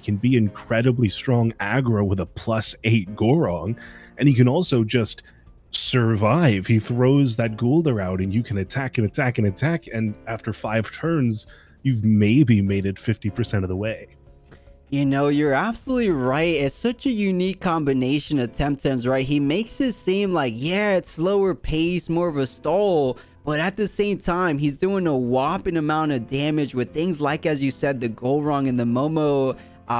can be incredibly strong aggro with a +8 Gorong, and he can also just survive. He throws that Gul'dan out, and you can attack and attack and attack, and after 5 turns, you've maybe made it 50% of the way. You know, you're absolutely right. It's such a unique combination of Temtems, right? He makes it seem like, yeah, it's slower pace, more of a stall, but at the same time, he's doing a whopping amount of damage with things like, as you said, the Gorong and the Momo.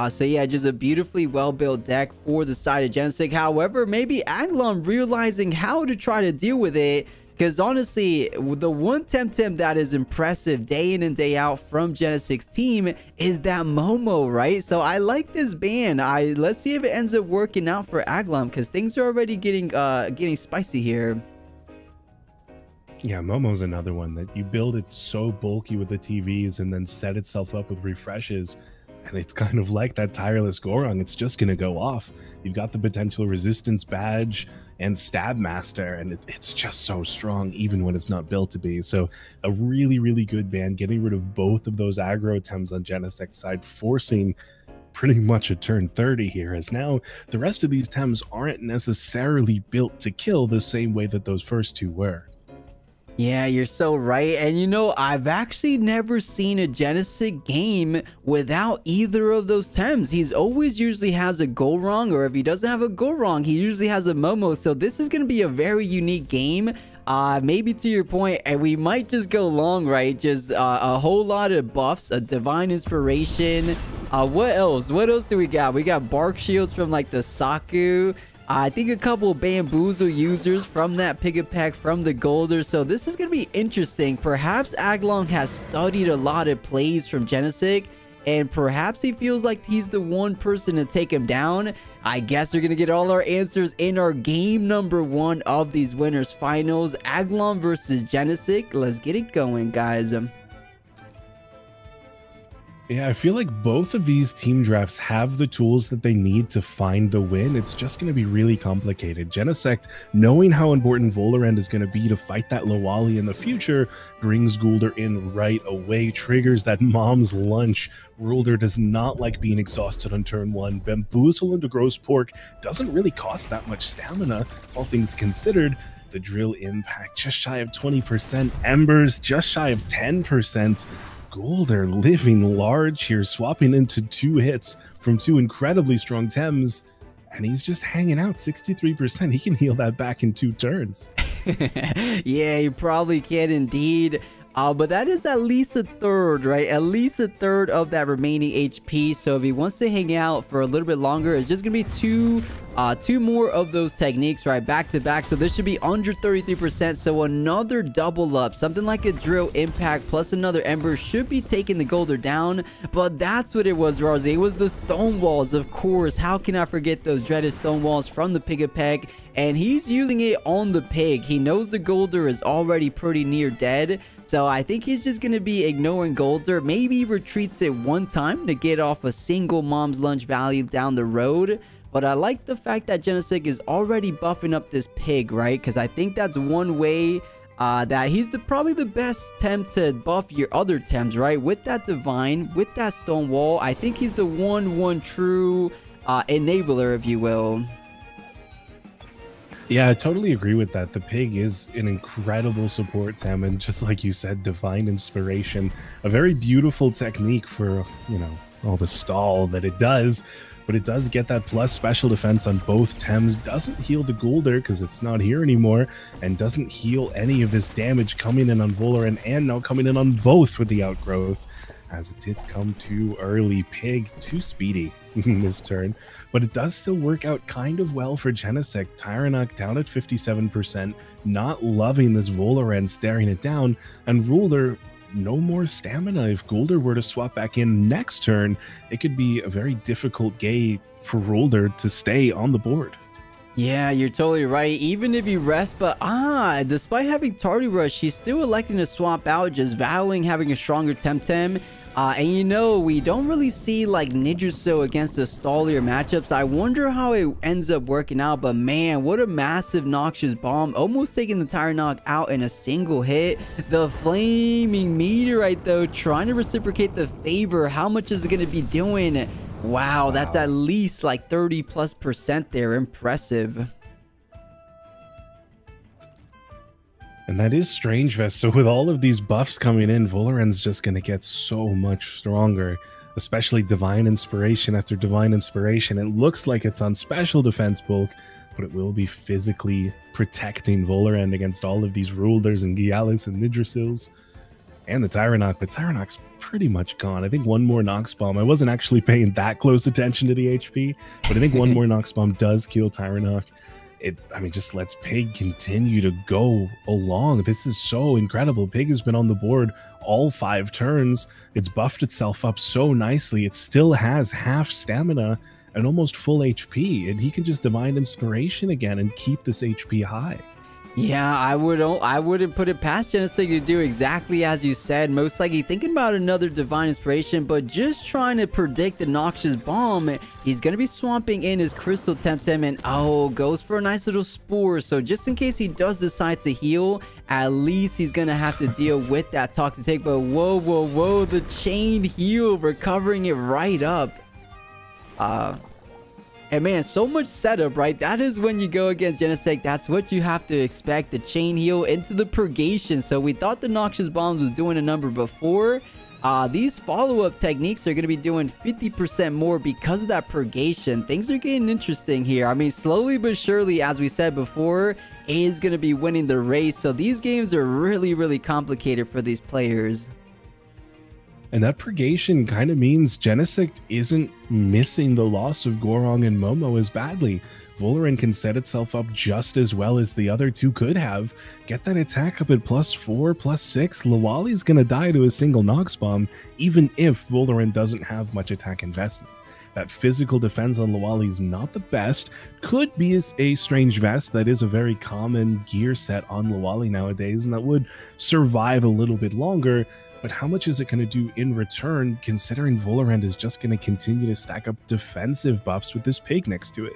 So yeah, just a beautifully well-built deck for the side of Genosect. However, maybe Agglom realizing how to try to deal with it, because honestly, the one Temtem that is impressive day in and day out from Genosect's team is that Momo, right? So I like this ban. Let's see if it ends up working out for Agglom, because things are already getting spicy here. Yeah, Momo's another one that you build it so bulky with the TVs and then set itself up with refreshes. And it's kind of like that tireless Gorong. It's just going to go off. You've got the potential resistance badge and stab master, and it's just so strong even when it's not built to be. So a really, really good ban, getting rid of both of those aggro Tems on Genosect's side, forcing pretty much a turn 30 here, as now the rest of these Tems aren't necessarily built to kill the same way that those first two were. Yeah, you're so right. And you know, I've actually never seen a Genosect game without either of those Tems. He's always usually has a Gorong, or if he doesn't have a Gorong, he usually has a Momo. So this is going to be a very unique game. Maybe to your point, and we might just go long, right? Just a whole lot of buffs, a divine inspiration. What else? What else do we got? We got bark shields from like the Saku. I think a couple of bamboozle users from that 𝗶𝗶 from the Gul'dan. So this is going to be interesting. Perhaps Agglom has studied a lot of plays from Genosect, and perhaps he feels like he's the one person to take him down. I guess we're going to get all our answers in our game number 1 of these winners finals. Agglom versus Genosect. Let's get it going, guys. Yeah, I feel like both of these team drafts have the tools that they need to find the win. It's just going to be really complicated. Genosect, knowing how important Volibear is going to be to fight that Loali in the future, brings Gul'dan in right away, triggers that mom's lunch. Gul'dan does not like being exhausted on turn 1. Bamboozle into Gross Pork doesn't really cost that much stamina, all things considered. The drill impact just shy of 20%. Embers just shy of 10%. Gul'dan living large here, swapping into 2 hits from 2 incredibly strong Tems, and he's just hanging out 63%. He can heal that back in 2 turns. Yeah, you probably can indeed. But that is at least a third, right? At least a third of that remaining HP. So if he wants to hang out for a little bit longer, it's just gonna be two more of those techniques, right, back to back. So this should be under 33%. So another double up, something like a drill impact plus another ember should be taking the Gul'dan down. But that's what it was, Rawrzyyy. It was the stone walls, of course. How can I forget those dreaded stone walls from the 𝗶𝗶? And he's using it on the pig. He knows the Gul'dan is already pretty near dead. So I think he's just going to be ignoring Gul'dan. Maybe retreats it one time to get off a single mom's lunch value down the road. But I like the fact that Genosect is already buffing up this pig, right? Because I think that's one way that he's probably the best Tem to buff your other Tems, right? With that divine, with that stone wall, I think he's the one true enabler, if you will. Yeah, I totally agree with that. The pig is an incredible support Tem, and just like you said, divine inspiration, a very beautiful technique for, you know, all the stall that it does, but it does get that plus special defense on both Tems, doesn't heal the Gul'dan because it's not here anymore, and doesn't heal any of this damage coming in on Volibear and now coming in on both with the outgrowth, as it did come too early. Pig too speedy in this turn, but it does still work out kind of well for Genosect. Tyrannock down at 57%, not loving this Volibear staring it down, and Ruler no more stamina. If Gul'dan were to swap back in next turn, it could be a very difficult game for Ruler to stay on the board. Yeah, you're totally right. Even if you rest, but despite having Tardy Rush, she's still electing to swap out, just valuing having a stronger Temtem. And you know, we don't really see like Ninjutsu against the stallier matchups. I wonder how it ends up working out, but man, what a massive noxious bomb, almost taking the Tyrannock out in a single hit. The flaming meteorite though, trying to reciprocate the favor. How much is it going to be doing? Wow, that's at least like 30+% there. Impressive. And that is Strange Vest. So with all of these buffs coming in, Voloran's just going to get so much stronger, especially Divine Inspiration after Divine Inspiration. It looks like it's on special defense bulk, but it will be physically protecting Voloran against all of these rulers and Gyalis and Nidrisils and the Tyranock. But Tyranock's pretty much gone. I think one more Nox Bomb. I wasn't actually paying that close attention to the HP, but I think one more Nox Bomb does kill Tyranock. I mean, just lets Pig continue to go along. This is so incredible. Pig has been on the board all 5 turns. It's buffed itself up so nicely. It still has half stamina and almost full HP, and he can just Divine Inspiration again and keep this HP high. Yeah, I wouldn't put it past Genosect to do exactly as you said. Most likely thinking about another Divine Inspiration, but just trying to predict the Noxious Bomb. He's going to be swamping in his Crystal Temtem and goes for a nice little Spore. So just in case he does decide to heal, at least he's going to have to deal with that Toxic Take. But whoa, the Chained Heal, recovering it right up. And man, so much setup, right? That is when you go against Genosect. That's what you have to expect. The Chain Heal into the Purgation. So we thought the Noxious Bombs was doing a number before. These follow-up techniques are going to be doing 50% more because of that Purgation. Things are getting interesting here. I mean, slowly but surely, as we said before, A is going to be winning the race. So these games are really, really complicated for these players. And that Purgation kind of means Genosect isn't missing the loss of Gorong and Momo as badly. Voloran can set itself up just as well as the other two could have. Get that attack up at +4, +6. Lawali's gonna die to a single Nox Bomb, even if Voloran doesn't have much attack investment. That physical defense on Lawali's not the best. Could be a Strange Vest. That is a very common gear set on Lawali nowadays, and that would survive a little bit longer. But how much is it going to do in return, considering Voloran is just going to continue to stack up defensive buffs with this Pig next to it?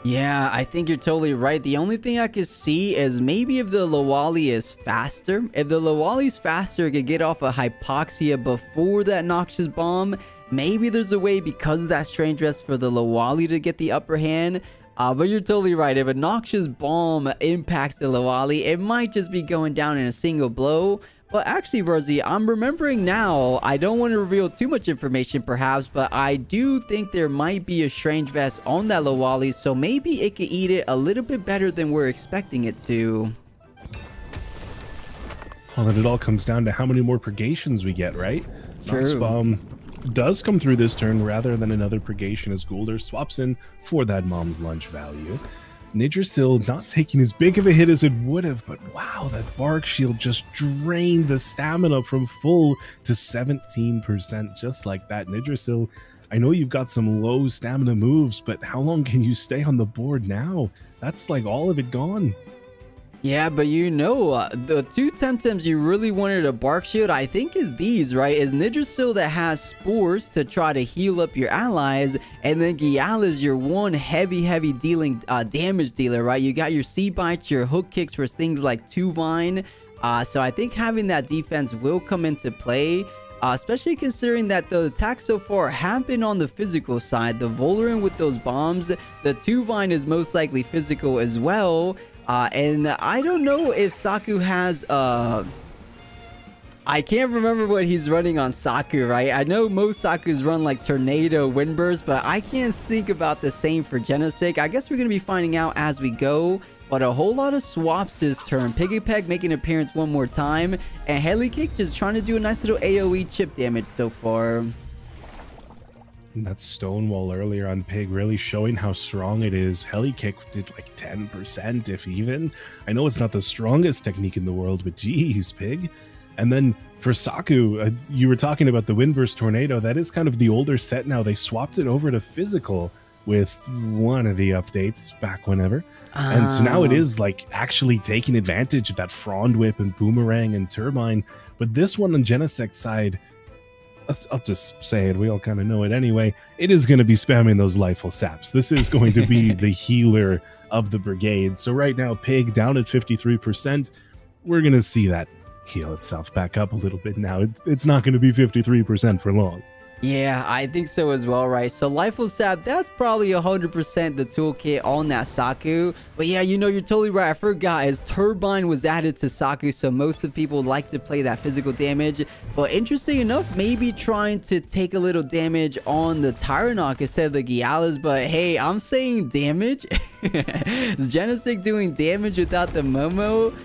Yeah, I think you're totally right. The only thing I could see is maybe if the Lawali is faster. If the Lawali's faster, it could get off a Hypoxia before that Noxious Bomb. Maybe there's a way because of that Strange Vest for the Lawali to get the upper hand. But you're totally right. If a Noxious Bomb impacts the Lawali, it might just be going down in a single blow. But actually, Rawrzyyy, I'm remembering now, I don't want to reveal too much information perhaps, but I do think there might be a Strange Vest on that Lawali, so maybe it could eat it a little bit better than we're expecting it to. Well, then it all comes down to how many more Purgations we get, right? True. Nox Bomb does come through this turn rather than another Purgation as Guldur swaps in for that Mom's Lunch value. Nidrisil not taking as big of a hit as it would have, but wow, that Bark Shield just drained the stamina from full to 17%, just like that. Nidrisil, I know you've got some low stamina moves, but how long can you stay on the board now? That's like all of it gone. Yeah, but you know, the two Temtems you really wanted a Bark Shield, I think, is these, right? Is Nidrisil that has Spores to try to heal up your allies, and then Gyal is your one heavy dealing damage dealer, right? You got your Sea Bites, your Hook Kicks for things like 2 Vine. So I think having that defense will come into play, especially considering that the attacks so far have been on the physical side. The Voloran with those bombs, the 2 Vine is most likely physical as well. And I don't know if Saku has, I can't remember what he's running on Saku, right? I know most Sakus run like Tornado Windburst, but I can't think about the same for Genosect. I guess we're going to be finding out as we go, but a whole lot of swaps this turn. 𝗶𝗶𝗃 making an appearance one more time, and Helikick just trying to do a nice little AoE chip damage so far. And that Stonewall earlier on Pig really showing how strong it is. Helikick did like 10%, if even. I know it's not the strongest technique in the world, but geez, Pig. And then for Saku, you were talking about the Windburst Tornado. That is kind of the older set now. They swapped it over to physical with one of the updates back whenever. And so now it is like actually taking advantage of that Frond Whip and Boomerang and Turbine. But this one on Genosect's side, I'll just say it, we all kind of know it anyway, it is going to be spamming those Lifeful Saps. This is going to be the healer of the brigade. So right now, Pig down at 53%. We're going to see that heal itself back up a little bit now. It's not going to be 53% for long. Yeah, I think so as well, right? So 𝗧𝗵𝗶, that's probably 100% the toolkit on that Saku. But yeah, you know, you're totally right. I forgot, as Turbine was added to Saku, so most of people like to play that physical damage. But interesting enough, maybe trying to take a little damage on the Tyrannock instead of the Gyalas. But hey, I'm saying damage. Is Genosect doing damage without the Momo?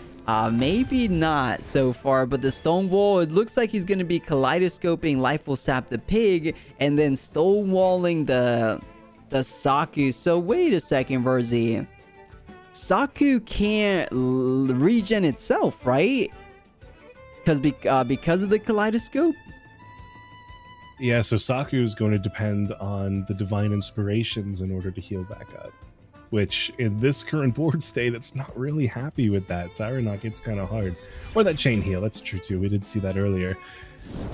Maybe not so far, but the Stonewall, it looks like he's going to be kaleidoscoping 𝗧𝗵𝗶 and then stonewalling the Saku. So wait a second, 𝗧𝗵𝗶. Saku can't regen itself, right? Because of the kaleidoscope? Yeah, so Saku is going to depend on the divine inspirations in order to heal back up. Which, in this current board state, it's not really happy with that. Tyrannock, it's kind of hard. Or that chain heal, that's true too. We did see that earlier.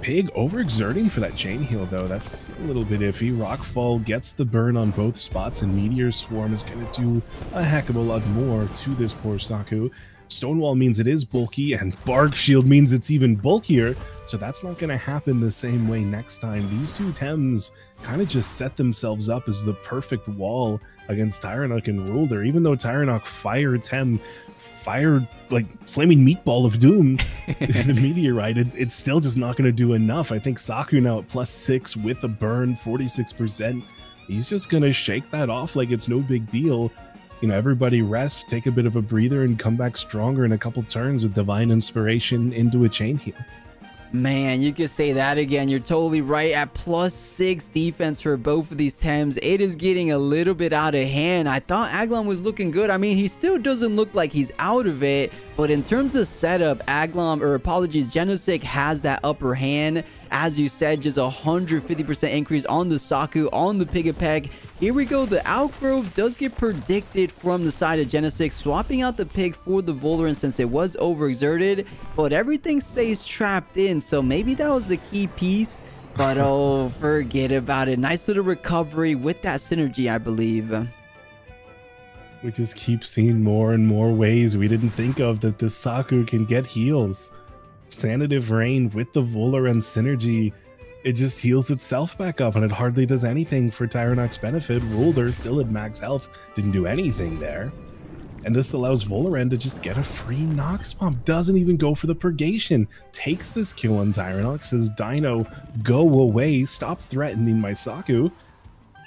Pig overexerting for that chain heal, though. That's a little bit iffy. Rockfall gets the burn on both spots, and Meteor Swarm is going to do a heck of a lot more to this poor Saku. Stonewall means it is bulky, and Bark Shield means it's even bulkier, so that's not going to happen the same way next time. These two Tems kind of just set themselves up as the perfect wall against Tyrannock and Rawrzyyy, even though Tyrannock fired like flaming meatball of doom the meteorite, it's still just not going to do enough. I think Saku now at +6 with a burn, 46%. He's just going to shake that off like it's no big deal. You know, everybody rest, take a bit of a breather, and come back stronger in a couple turns with divine inspiration into a chain heal. Man, you could say that again. You're totally right. At +6 defense for both of these Tems, it is getting a little bit out of hand. I thought Agglom was looking good. I mean, he still doesn't look like he's out of it, but in terms of setup, Genosect has that upper hand. As you said, just 150% increase on the Saku, on the 𝗶𝗶. Here we go. The outgrowth does get predicted from the side of Genosect, swapping out the pig for the Voldaren since it was overexerted, but everything stays trapped in, so maybe that was the key piece. But oh, forget about it. Nice little recovery with that synergy, I believe. We just keep seeing more and more ways we didn't think of that this Saku can get heals. Sanative Rain with the Voldaren synergy, it just heals itself back up, and it hardly does anything for Tyrannock's benefit. Rawrzyyy still at max health, didn't do anything there. And this allows Voldaren to just get a free Nox Bomb. Doesn't even go for the Purgation. Takes this kill on Tyrannock, says, Dino, go away, stop threatening my Saku.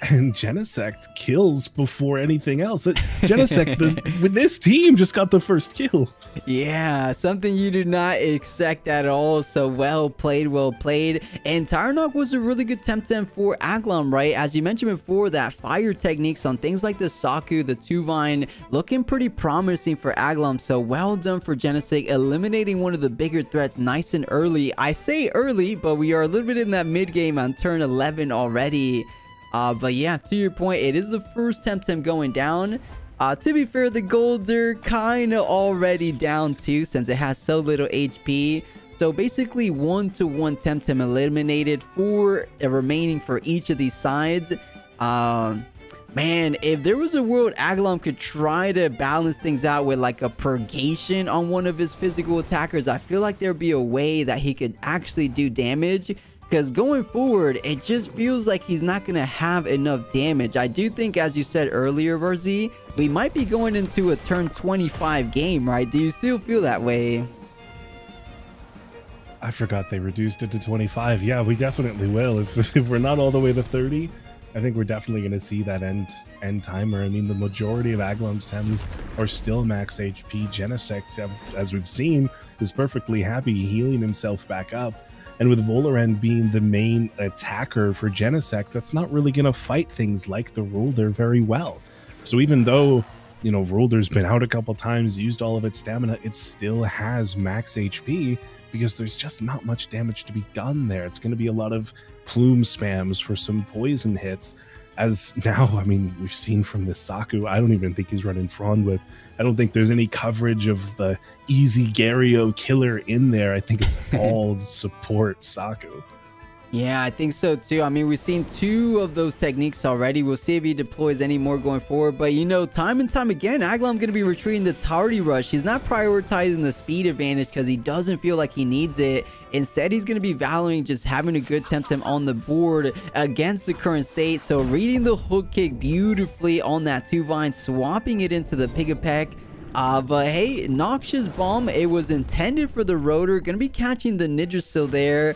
And Genosect kills before anything else. Genosect with this team just got the first kill. Yeah, something you do not expect at all. So well played, well played. And Tyrannock was a really good Temtem for Agglom, right? As you mentioned before, that fire techniques on things like the Saku, the Two-Vine, looking pretty promising for Agglom. So well done for Genosect, eliminating one of the bigger threats nice and early. I say early, but we are a little bit in that mid game on turn 11 already. But yeah, to your point, it is the first Temtem going down. To be fair, the golds are kind of already down too, since it has so little HP. So basically 1-to-1 Temtem eliminated for remaining for each of these sides. Man, if there was a world Agglom could try to balance things out with like a purgation on one of his physical attackers, I feel like there'd be a way that he could actually do damage. Because going forward, it just feels like he's not going to have enough damage. I do think, as you said earlier, 𝗧𝗵𝗶, we might be going into a turn 25 game, right? Do you still feel that way? I forgot they reduced it to 25. Yeah, we definitely will. If we're not all the way to 30, I think we're definitely going to see that end timer. I mean, the majority of Agglom's Tems are still max HP. Genosect, as we've seen, is perfectly happy healing himself back up. And with Voldaren being the main attacker for Genosect, that's not really going to fight things like the Rawrzyyy very well. So even though, you know, Rawrzyyy's been out a couple times, used all of its stamina, it still has max HP because there's just not much damage to be done there. It's going to be a lot of plume spams for some poison hits. As now, I mean, we've seen from this Saku, I don't even think he's running Frond Whip. I don't think there's any coverage of the easy Gario killer in there. I think it's all support Saku. Yeah, I think so too. I mean, we've seen 2 of those techniques already. We'll see if he deploys any more going forward. But, you know, time and time again, Agglom going to be retreating the tardy rush. He's not prioritizing the speed advantage because he doesn't feel like he needs it. Instead, he's going to be valuing just having a good Temtem on the board against the current state. So, reading the hook kick beautifully on that 2-Vine, swapping it into the 𝗶𝗶𝗃. But hey, Noxious Bomb, it was intended for the rotor. Going to be catching the 𝗧𝗵𝗃 there.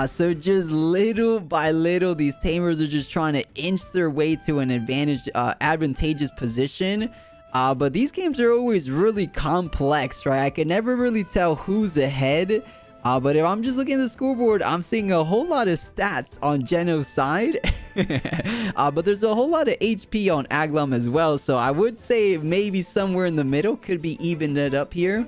So just little by little, these tamers are just trying to inch their way to an advantageous position. But these games are always really complex, right? I can never really tell who's ahead. But if I'm just looking at the scoreboard, I'm seeing a whole lot of stats on Geno's side. But there's a whole lot of HP on Agglom as well. So I would say maybe somewhere in the middle could be evened it up here.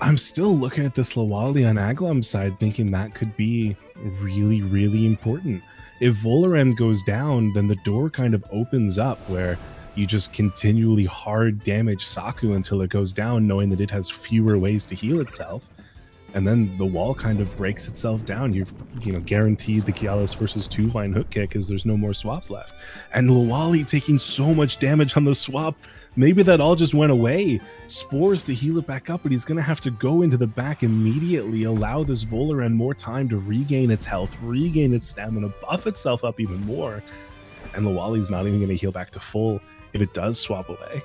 I'm still looking at this 𝗬𝗬𝗺 on Agglom's side, thinking that could be really, really important. If 𝗬𝗬𝗺 goes down, then the door kind of opens up where you just continually hard damage Saku until it goes down, knowing that it has fewer ways to heal itself. And then the wall kind of breaks itself down. You've guaranteed the 𝗂𝗀𝗆𝗆 versus 2-Vine hook kick because there's no more swaps left. And 𝗬𝗬𝗺 taking so much damage on the swap. Maybe that all just went away. Spores to heal it back up, but he's going to have to go into the back immediately, allow this 𝗬𝗬𝗺 more time to regain its health, regain its stamina, buff itself up even more. And 𝗬𝗬𝗺's not even going to heal back to full if it does swap away.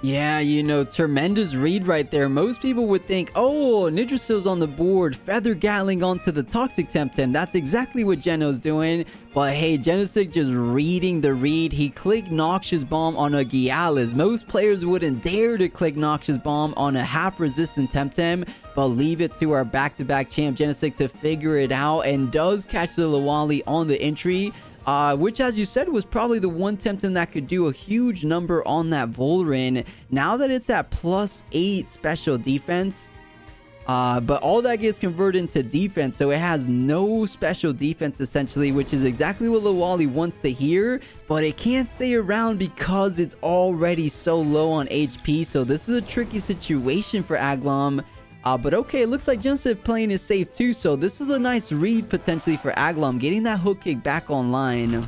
Yeah, you know, tremendous read right there. Most people would think, oh, 𝗧𝗵𝗃's on the board, Feather Gatling onto the Toxic Temtem. That's exactly what Geno's doing. But hey, Genosect just reading the read. He clicked Noxious Bomb on a 𝗬𝗂𝗆𝗆. Most players wouldn't dare to click Noxious Bomb on a half-resistant Temtem, but leave it to our back-to-back champ Genosect to figure it out, and does catch the 𝗬𝗬𝗺 on the entry. Which, as you said, was probably the one Temtem that could do a huge number on that 𝗬𝗺. Now that it's at +8 special defense, but all that gets converted into defense, so it has no special defense essentially, which is exactly what 𝗬𝗬𝗺 wants to hear, but it can't stay around because it's already so low on HP. So this is a tricky situation for Agglom. But okay, it looks like Genosect playing is safe too, so this is a nice read potentially for Agglom, getting that hook kick back online.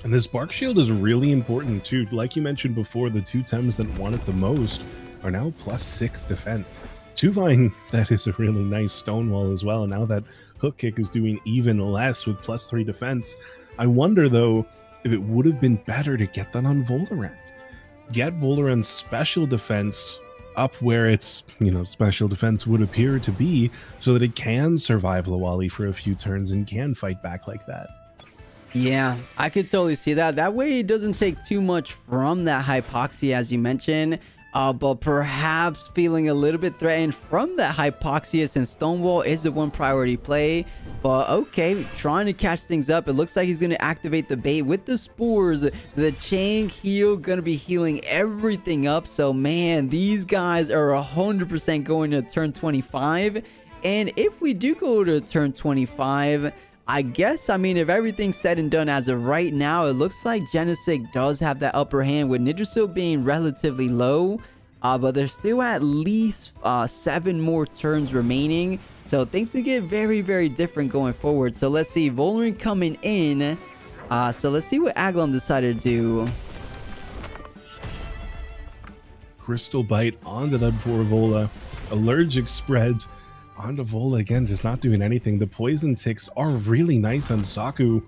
And this Bark Shield is really important too. Like you mentioned before, the 2 Tems that want it the most are now +6 defense. 2-Vine, that is a really nice Stonewall as well. Now that hook kick is doing even less with +3 defense. I wonder though if it would have been better to get that on 𝗬𝗬𝗺. Get 𝗬𝗬𝗺's special defense up where its special defense would appear to be, so that it can survive 𝗬𝗺𝗺 for a few turns and can fight back like that. Yeah, I could totally see that. That way it doesn't take too much from that hypoxia, as you mentioned. But perhaps feeling a little bit threatened from that hypoxia, since Stonewall is the one priority play. But okay, trying to catch things up. It looks like he's going to activate the bait with the spores. The chain heal going to be healing everything up. So man, these guys are 100% going to turn 25. And if we do go to turn 25, I guess, I mean, if everything's said and done as of right now, it looks like Genosect does have that upper hand, with 𝗧𝗵𝗃 being relatively low. But there's still at least 7 more turns remaining. So things can get very, very different going forward. So let's see, 𝗬𝗺𝗺 coming in. So let's see what Agglom decided to do. Crystal Bite onto that poor 𝗬𝗺. Allergic spread onto 𝗬𝗺 again, just not doing anything. The poison ticks are really nice on Saku,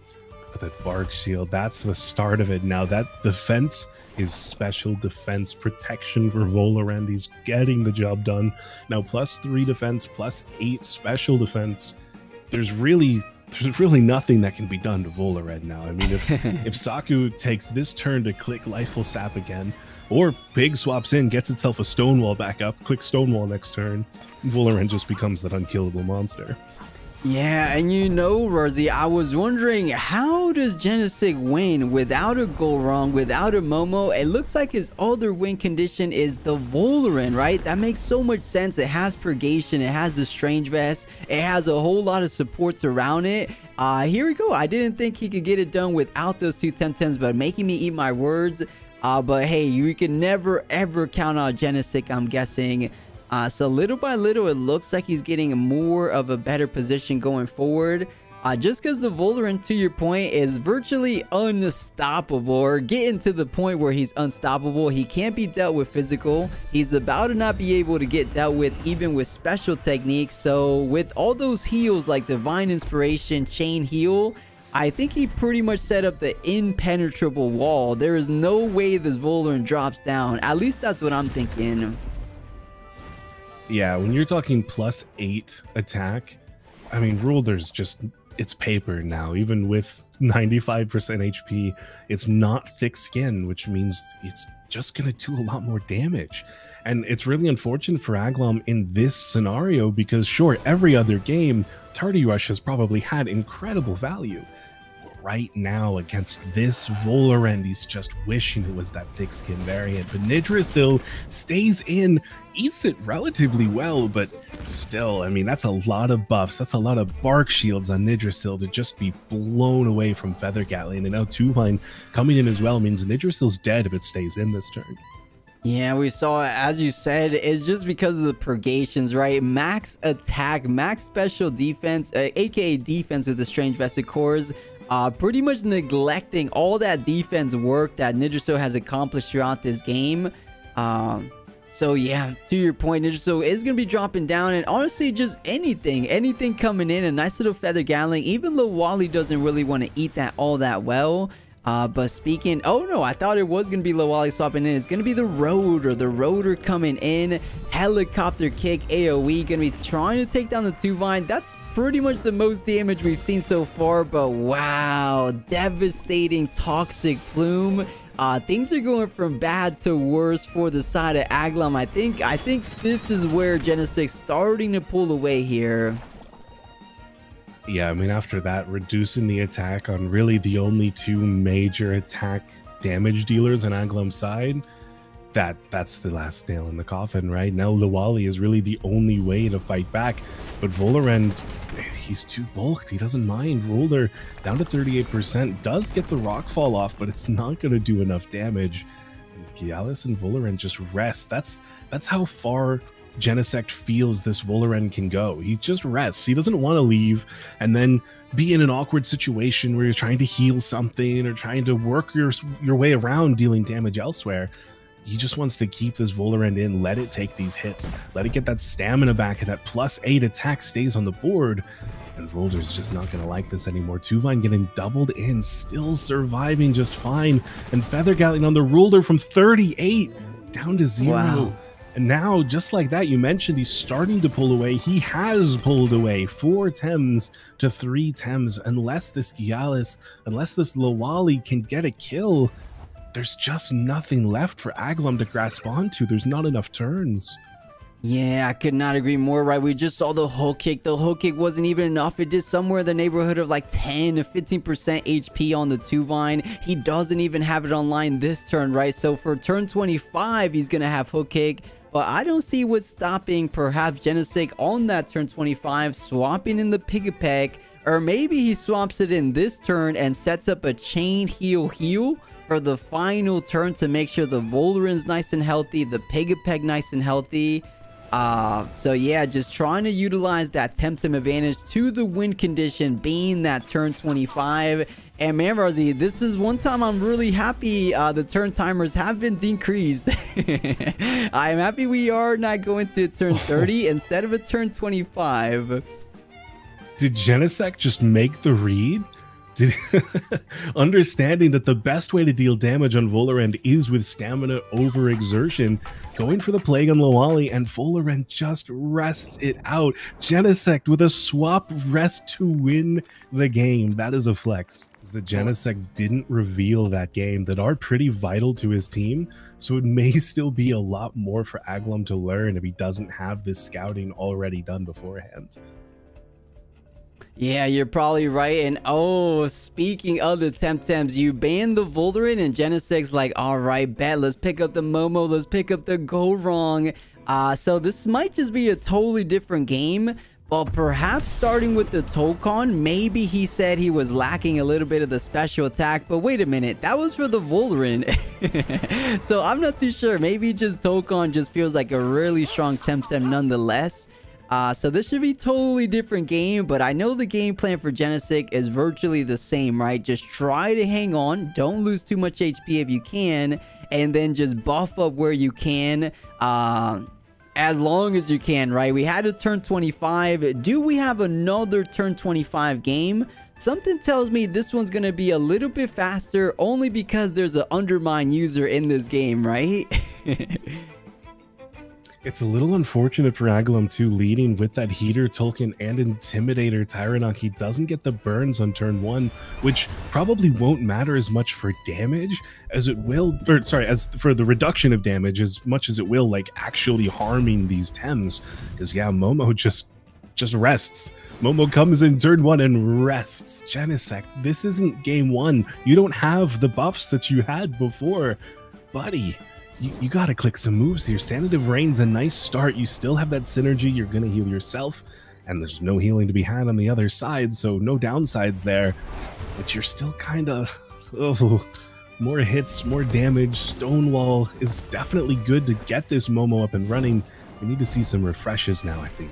but that Bark Shield, that's the start of it. Now that defense is special defense protection for 𝗬𝗺, and he's getting the job done. Now +3 defense, +8 special defense. There's really nothing that can be done to 𝗬𝗺 now. I mean, if Saku takes this turn to click Lifeful Sap again, or Pig swaps in, gets itself a Stonewall back up, clicks Stonewall next turn, 𝗬𝗺 just becomes that unkillable monster. Yeah, and Rawrzyyy, I was wondering, how does Genosect win without a Goldrong, without a Momo? It looks like his other win condition is the 𝗬𝗺, right? That makes so much sense. It has Purgation, it has the Strange Vest, it has a whole lot of supports around it. Here we go. I didn't think he could get it done without those 2 Temtems, but making me eat my words. But hey, you can never ever count out Genosect, I'm guessing. So little by little, it looks like he's getting more of a better position going forward. Just because the 𝗲𝗺, to your point, is virtually unstoppable, or getting to the point where he's unstoppable. He can't be dealt with physical. He's about to not be able to get dealt with even with special techniques. So with all those heals like Divine Inspiration, Chain Heal, I think he pretty much set up the impenetrable wall. There is no way this 𝗲𝗺 drops down. At least that's what I'm thinking. Yeah, when you're talking +8 attack, I mean, 𝗲𝗺's just, it's paper now. Even with 95% HP, it's not thick skin, which means it's just going to do a lot more damage. And it's really unfortunate for Agglom in this scenario because, sure, every other game, Tardy Rush has probably had incredible value. But right now, against this 𝗲𝗺, he's just wishing it was that thick skin variant. But Yggdrasil stays in, eats it relatively well, but still, I mean, that's a lot of buffs. That's a lot of bark shields on Yggdrasil to just be blown away from Feather Gatling. And now 𝗬𝗺 coming in as well means Yggdrasil's dead if it stays in this turn. Yeah, we saw, as you said, it's just because of the purgations, right? Max attack, max special defense, aka defense with the Strange Vested Cores, pretty much neglecting all that defense work that Yggdrasil has accomplished throughout this game. So yeah, to your point, Yggdrasil is going to be dropping down, and honestly, just anything coming in, a nice little Feather Gatling. Even 𝗬𝗚li doesn't really want to eat that all that well. But speaking, oh no, I thought it was going to be 𝗬𝗚li swapping in. It's going to be the Rotor coming in. Helicopter kick, AoE, going to be trying to take down the 𝗬𝗺. That's pretty much the most damage we've seen so far, but wow, devastating Toxic Plume. Things are going from bad to worse for the side of Agglom. I think this is where Genosect starting to pull away here. Yeah, I mean, after that, reducing the attack on really the only two major attack damage dealers on Agglom's side, that's the last nail in the coffin, right? Now 𝗬𝗚li is really the only way to fight back, but 𝗲𝗺, he's too bulked. He doesn't mind. 𝗲𝗺 down to 38%, does get the rockfall off, but it's not going to do enough damage. And 𝗬𝗚li and 𝗲𝗺 just rest. That's how far Genosect feels this 𝗲𝗺 can go. He just rests. He doesn't want to leave and then be in an awkward situation where you're trying to heal something or trying to work your way around dealing damage elsewhere. He just wants to keep this 𝗲𝗺 in, let it take these hits, let it get that stamina back, and that +8 attack stays on the board. And 𝗲𝗺's just not going to like this anymore. 𝗬𝗺 getting doubled in, still surviving just fine. And Feather Gatling on the 𝗲𝗺 from 38 down to 0. Wow. And now, just like that, you mentioned he's starting to pull away. He has pulled away 4 Tems to 3 Tems. Unless this 𝗬𝗚li, unless this 𝗬𝗚li can get a kill, there's just nothing left for Agglom to grasp onto. There's not enough turns. Yeah, I could not agree more, right? We just saw the hook kick. The hook kick wasn't even enough. It did somewhere in the neighborhood of like 10 to 15% HP on the 𝗬𝗺. He doesn't even have it online this turn, right? So for turn 25, he's going to have hook kick. But I don't see what's stopping perhaps Genosect on that turn 25, swapping in the 𝗶𝗶, or maybe he swaps it in this turn and sets up a chain heal for the final turn to make sure the 𝗲𝗺's nice and healthy, the 𝗶𝗶 nice and healthy. So yeah, just trying to utilize that Temtem advantage to the win condition being that turn 25. And man, Rawrzyyy, this is one time I'm really happy the turn timers have been decreased. I am happy we are not going to turn 30 instead of a turn 25. Did Genosect just make the read? Understanding that the best way to deal damage on 𝗲𝗺 is with stamina over exertion, going for the plague on 𝗬𝗚li, and 𝗲𝗺 just rests it out. Genosect with a swap rest to win the game. That is a flex. The Genosect didn't reveal that game that are pretty vital to his team, so it may still be a lot more for Agglom to learn if he doesn't have this scouting already done beforehand. Yeah, you're probably right. And oh, speaking of the Temtems, you banned the 𝗲𝗺 and Genosect's like, all right, bet, let's pick up the Momo, let's pick up the Go Wrong. So this might just be a totally different game. Well, perhaps starting with the Tókon, maybe he said he was lacking a little bit of the special attack, but wait a minute, that was for the Volrun. So I'm not too sure. Maybe just Tókon just feels like a really strong Temtem nonetheless. So this should be totally different game, but I know the game plan for Genosect is virtually the same, right? Just try to hang on, don't lose too much HP if you can, and then just buff up where you can. As long as you can, right? We had a turn 25. Do we have another turn 25 game? Something tells me this one's gonna be a little bit faster only because there's an Undermine user in this game, right? It's a little unfortunate for Agglom too, leading with that Heater Tolkien and Intimidator Tyrannoch. He doesn't get the burns on turn 1, which probably won't matter as much for damage as it will, or sorry, as for the reduction of damage as much as it will like actually harming these Tems. Because yeah, Momo just rests. Momo comes in turn 1 and rests. Genosect, this isn't game 1. You don't have the buffs that you had before, buddy. You gotta click some moves here. Sanative Rain's a nice start. You still have that synergy. You're gonna heal yourself, and there's no healing to be had on the other side, so no downsides there. But you're still kind of, more hits, more damage. Stonewall is definitely good to get this Momo up and running. We need to see some refreshes now, I think.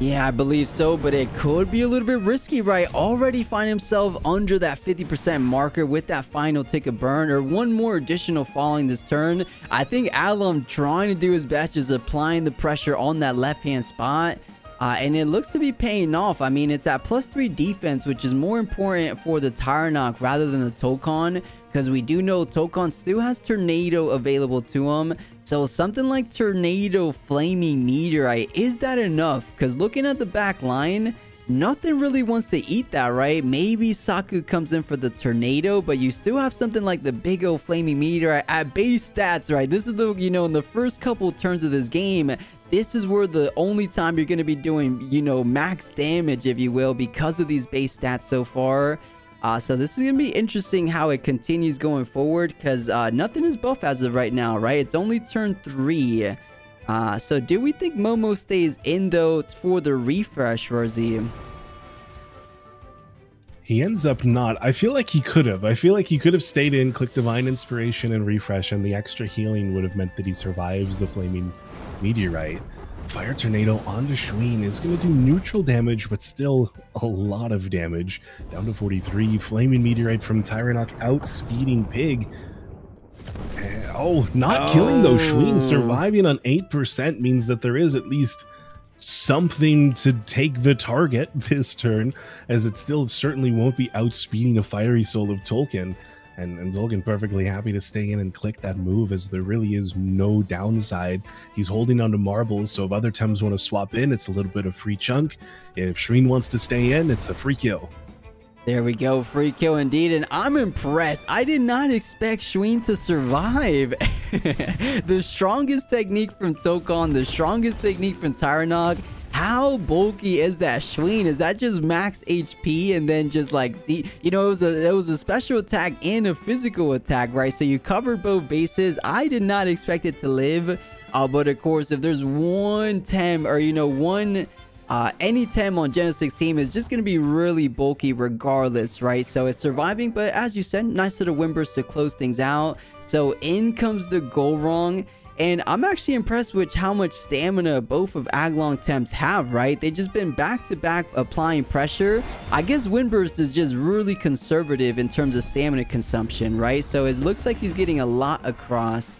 Yeah, I believe so, but it could be a little bit risky, right? Already find himself under that 50% marker with that final tick of burn, or one more additional following this turn. I think Agglom trying to do his best, just applying the pressure on that left-hand spot. And it looks to be paying off. I mean, it's at +3 defense, which is more important for the Tyrannoch rather than the Tókon, because we do know Tókon still has Tornado available to him. So something like Tornado Flaming Meteorite, is that enough? Because looking at the back line, nothing really wants to eat that, right? Maybe Saku comes in for the Tornado, but you still have something like the big old Flaming Meteorite at base stats, right? This is the, you know, in the first couple turns of this game, this is where the only time you're going to be doing, you know, max damage, if you will, because of these base stats so far. So this is going to be interesting how it continues going forward, because nothing is buff as of right now, right? It's only turn 3. So do we think Momo stays in, though, for the refresh, Rawrzyyy? He ends up not. I feel like he could have. I feel like he could have stayed in, clicked Divine Inspiration and Refresh, and the extra healing would have meant that he survives the Flaming Meteorite. Fire Tornado onto 𝗬𝗏 is going to do neutral damage, but still a lot of damage. Down to 43. Flaming Meteorite from Tyrannoch outspeeding Pig. Not killing though. 𝗬𝗏 surviving on 8% means that there is at least something to take the target this turn, as it still certainly won't be outspeeding a Fiery Soul of Tolkien. And Tolkien perfectly happy to stay in and click that move, as there really is no downside. He's holding on to marbles, so if other Tems want to swap in, it's a little bit of free chunk. If 𝗬𝗏 wants to stay in, it's a free kill. There we go, free kill indeed, and I'm impressed. I did not expect 𝗬𝗏 to survive. The strongest technique from Tókon, the strongest technique from Tyrannoch. How bulky is that 𝗬𝗏? Is that just max HP and then just like, you know, it was a special attack and a physical attack, right? So you covered both bases. I did not expect it to live, but of course, if there's one Tem, or you know, any Tem on Genosect's team is just going to be really bulky regardless, right? So it's surviving, but as you said, nice little 𝗰𝗶𝗆 to close things out. So in comes the Gourong. And I'm actually impressed with how much stamina both of Agglom Temps have, right? They've just been back-to-back applying pressure. I guess 𝗰𝗶𝗆 is just really conservative in terms of stamina consumption, right? So it looks like he's getting a lot across.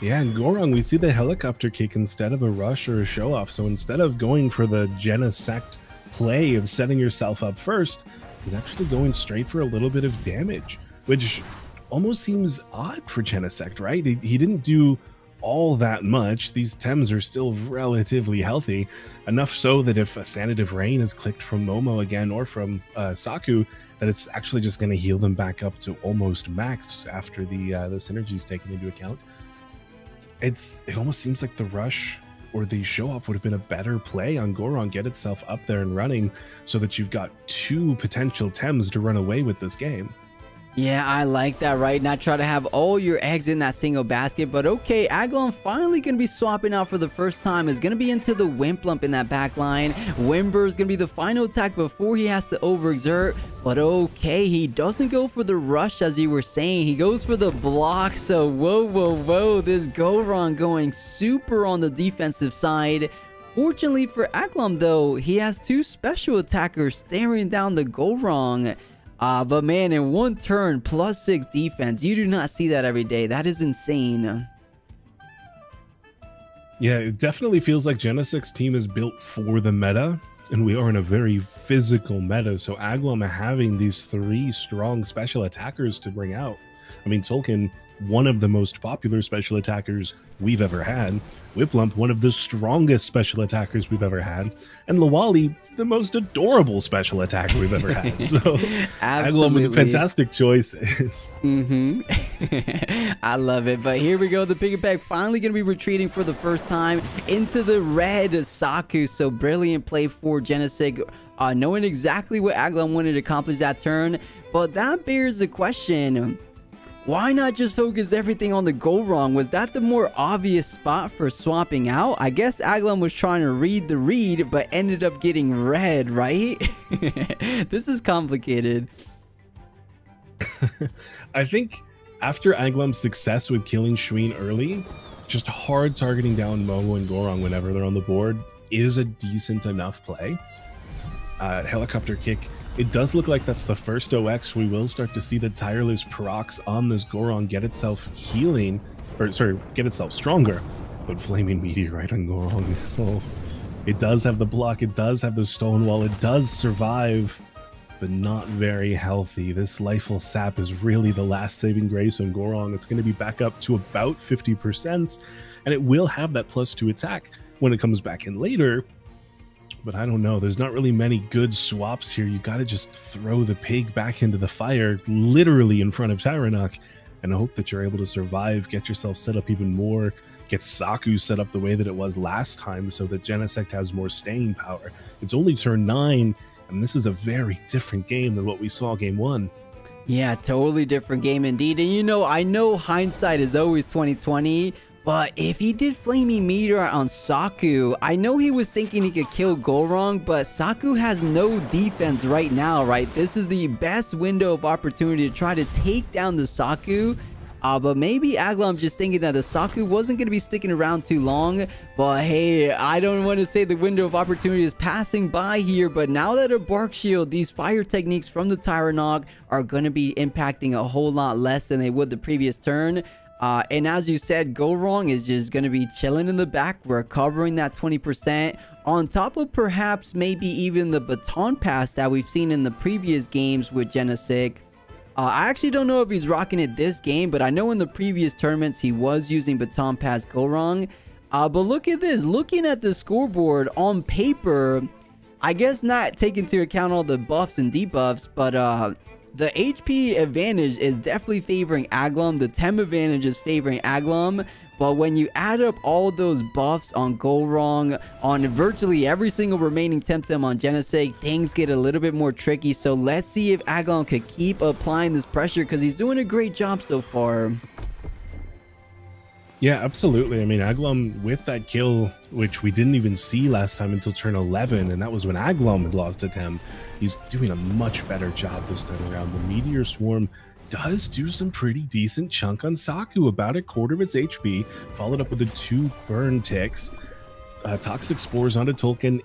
Yeah, and Gourong, we see the helicopter kick instead of a rush or a show-off. So instead of going for the Genosect play of setting yourself up first, he's actually going straight for a little bit of damage, which almost seems odd for Genosect, right? He didn't do all that much. These Tems are still relatively healthy, enough so that if a Sanative Rain is clicked from Momo again or from Saku, that it's actually just going to heal them back up to almost max after the synergy is taken into account. It almost seems like the rush or the show-off would have been a better play on Gourong. Get itself up there and running so that you've got 2 potential Tems to run away with this game. Yeah, I like that, right? Not try to have all your eggs in that single basket, but okay, Agglom finally going to be swapping out for the first time. Is going to be into the 𝗬𝗵 in that back line. 𝗬𝗵𝗶 is going to be the final attack before he has to overexert, but okay, he doesn't go for the rush as you were saying. He goes for the block, so whoa, this 𝗂𝗀 going super on the defensive side. Fortunately for Agglom, though, he has two special attackers staring down the 𝗂𝗀. But man, in one turn, +6 defense, you do not see that every day. That is insane. Yeah, it definitely feels like Genosect's team is built for the meta, and we are in a very physical meta. So Agglom having these 3 strong special attackers to bring out. I mean, 𝗬𝗀, one of the most popular special attackers we've ever had. 𝗬𝗵, one of the strongest special attackers we've ever had. And 𝗬𝗚ly, the most adorable special attacker we've ever had. So Agglom with fantastic choices. I love it. But here we go. The 𝗶𝗶𝗴 finally going to be retreating for the first time into the red 𝗧𝗵𝗺. So brilliant play for Genosect, knowing exactly what Agglom wanted to accomplish that turn. But that bears the question, why not just focus everything on the 𝗂𝗀? Was that the more obvious spot for swapping out? I guess Agglom was trying to read the read, but ended up getting red, right? This is complicated. I think after Agglom's success with killing Schwinn early, just hard targeting down Momo and 𝗂𝗀 whenever they're on the board is a decent enough play. Helicopter kick. It does look like that's the first OX. We will start to see the tireless procs on this 𝗂𝗀 get itself healing, or sorry, get itself stronger. But Flaming Meteorite on 𝗂𝗀, oh, it does have the block, it does have the stone wall, it does survive, but not very healthy. This Lifeful Sap is really the last saving grace on 𝗂𝗀. It's going to be back up to about 50%, and it will have that +2 attack when it comes back in later. But I don't know, there's not really many good swaps here. You gotta just throw the pig back into the fire, literally in front of Tyrannoch, and hope that you're able to survive, get yourself set up even more, get Saku set up the way that it was last time so that Genosect has more staying power. It's only turn 9, and this is a very different game than what we saw game 1. Yeah, totally different game indeed. And you know, I know hindsight is always 2020, but if he did Flaming Meteor on Saku, I know he was thinking he could kill 𝗂𝗀, but Saku has no defense right now, right? This is the best window of opportunity to try to take down the Saku. But maybe Agglom just thinking that the Saku wasn't going to be sticking around too long. But hey, I don't want to say the window of opportunity is passing by here. But now that a Bark Shield, these fire techniques from the Tyrannoch are going to be impacting a whole lot less than they would the previous turn. And as you said, 𝗂𝗀 is just going to be chilling in the back. We're covering that 20% on top of perhaps maybe even the baton pass that we've seen in the previous games with Genosect. I actually don't know if he's rocking it this game, but I know in the previous tournaments he was using baton pass 𝗂𝗀. But look at this. Looking at the scoreboard on paper, I guess not taking into account all the buffs and debuffs, but the HP advantage is definitely favoring Agglom. The Temtem advantage is favoring Agglom. But when you add up all those buffs on 𝗂𝗀, on virtually every single remaining Temtem on Genosect, things get a little bit more tricky. So let's see if Agglom could keep applying this pressure, because he's doing a great job so far. Yeah, absolutely. I mean, Agglom with that kill, which we didn't even see last time until turn 11, and that was when Agglom had lost to Tem. He's doing a much better job this time around. The Meteor Swarm does do some pretty decent chunk on Saku, about a quarter of its HP, followed up with the 2 burn ticks. Toxic Spores onto 𝗬𝗀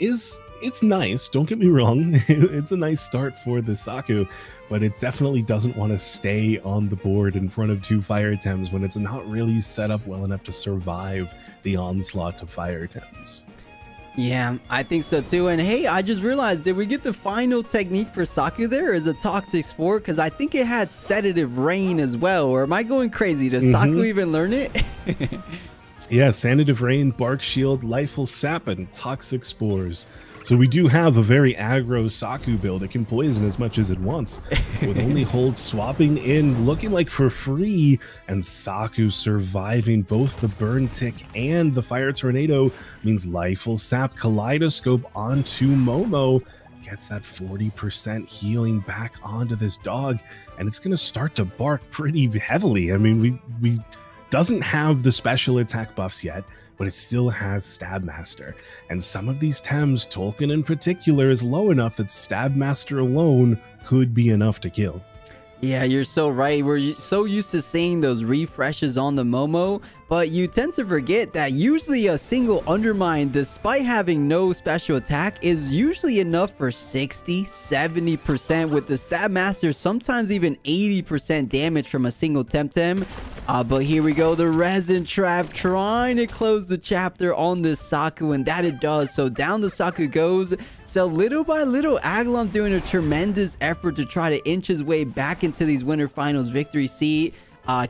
it's nice, don't get me wrong. It's a nice start for the Saku, but it definitely doesn't want to stay on the board in front of 2 fire attempts when it's not really set up well enough to survive the onslaught of fire attempts. Yeah, I think so too. And hey, I just realized, did we get the final technique for Saku there? Is a Toxic Spore? Because I think it had Sedative Rain as well. Or am I going crazy? Does Saku even learn it? Yeah, Sanative Rain, Bark Shield, Lifeful Sap, and Toxic Spores. So we do have a very aggro Saku build. It can poison as much as it wants, with only hold swapping in, looking like for free, and Saku surviving both the burn tick and the fire tornado means Lifeful Sap Kaleidoscope onto Momo gets that 40% healing back onto this dog, and it's going to start to bark pretty heavily. I mean, we doesn't have the special attack buffs yet, but it still has Stab Master. And some of these Tems, Tolkien in particular, is low enough that Stab Master alone could be enough to kill. Yeah, you're so right. We're so used to seeing those refreshes on the Momo, but you tend to forget that usually a single Undermine, despite having no special attack, is usually enough for 60-70% with the Stab Master, sometimes even 80% damage from a single Temtem. But here we go, the Resin Trap trying to close the chapter on this Saku, and that it does. So down the Saku goes. So little by little, Agglom doing a tremendous effort to try to inch his way back into these winter finals victory seat.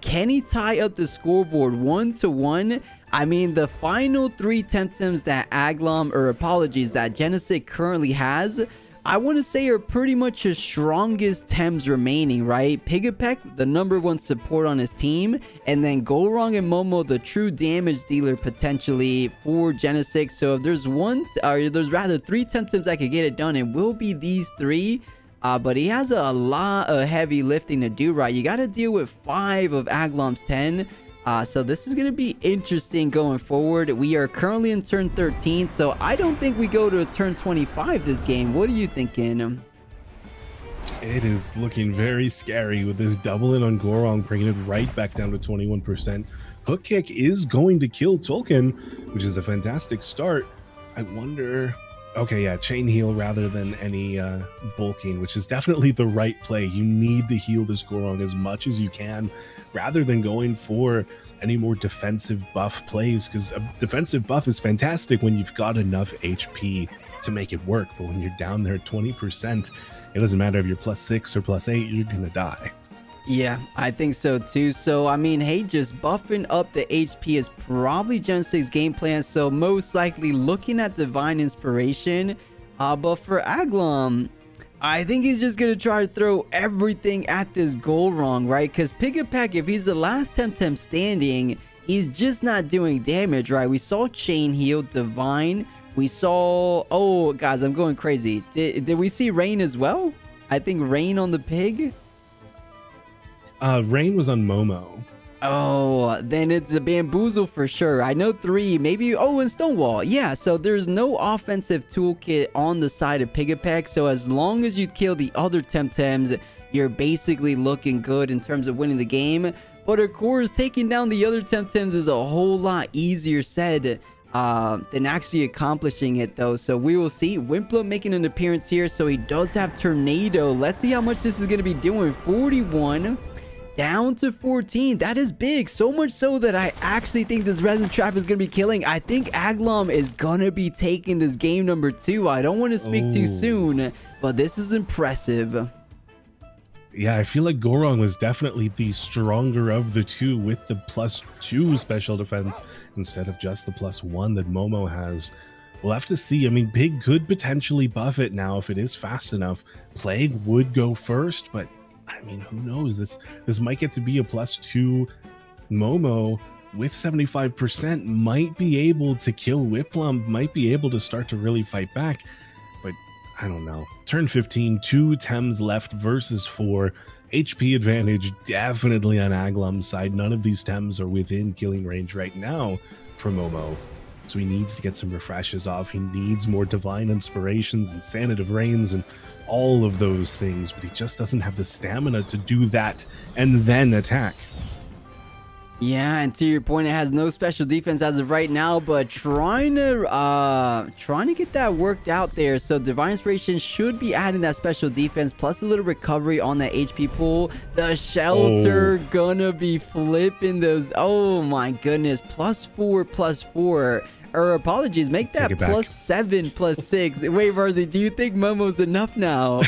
Can he tie up the scoreboard 1-1? I mean, the final 3 Temtems that Agglom, or apologies, that Genosect currently has, I want to say are pretty much his strongest Tems remaining, right? 𝗶𝗵𝗃, the #1 support on his team, and then Goronk and Momo, the true damage dealer potentially for Genosect. So if there's there's rather 3 Temtems that could get it done, it will be these 3. But he has a lot of heavy lifting to do, right? You got to deal with 5 of Agglom's 10. So this is going to be interesting going forward. We are currently in turn 13, so I don't think we go to turn 25 this game. What are you thinking? It is looking very scary with this double in on Goronk, bringing it right back down to 21%. Hook kick is going to kill Tolkien, which is a fantastic start. I wonder... Okay, yeah, chain heal rather than any bulking, which is definitely the right play. You need to heal this Goronk as much as you can, rather than going for any more defensive buff plays, because a defensive buff is fantastic when you've got enough HP to make it work, but when you're down there at 20%, it doesn't matter if you're +6 or +8, you're gonna die. Yeah, I think so too. So, I mean, hey, just buffing up the HP is probably Genosect's game plan. So, most likely looking at Divine Inspiration. But for Agglom, I think he's just going to try to throw everything at this Goronk, right? Because 𝗶𝗵𝗃, if he's the last Temtem standing, he's just not doing damage, right? We saw Chain Heal, Divine. We saw... Oh, guys, I'm going crazy. Did we see Rain as well? I think Rain on the pig. Rain was on Momo. Oh, then it's a Bamboozle for sure. I know 3, maybe. Oh, and Stonewall. Yeah, so there's no offensive toolkit on the side of 𝗶𝗃. So as long as you kill the other Temtems, you're basically looking good in terms of winning the game. But of course, taking down the other Temtems is a whole lot easier said than actually accomplishing it, though. So we will see. 𝗵𝗶 making an appearance here. So he does have Tornado. Let's see how much this is going to be doing. 41 down to 14. That is big. So much so that I actually think this Resin Trap is going to be killing. I think Agglom is going to be taking this game #2. I don't want to speak too soon, but this is impressive. Yeah, I feel like Goronk was definitely the stronger of the 2 with the +2 special defense instead of just the +1 that Momo has. We'll have to see. I mean, Pig could potentially buff it now if it is fast enough. Plague would go first, but I mean, who knows? This might get to be a +2 Momo with 75%, might be able to kill 𝗵𝗆, might be able to start to really fight back, but I don't know. Turn 15, 2 Tems left versus 4. HP advantage definitely on Agglom's side. None of these Tems are within killing range right now for Momo. So he needs to get some refreshes off. He needs more Divine Inspirations and Sanative Rains and all of those things, but he just doesn't have the stamina to do that and then attack. Yeah, and to your point, it has no special defense as of right now, but trying to get that worked out there. So Divine Inspiration should be adding that special defense plus a little recovery on that HP pool. The Shelter gonna be flipping those. Oh my goodness, +4/+4. Or apologies, make that +7/+6. Wait, Rawrzyyy, do you think Momo's enough now?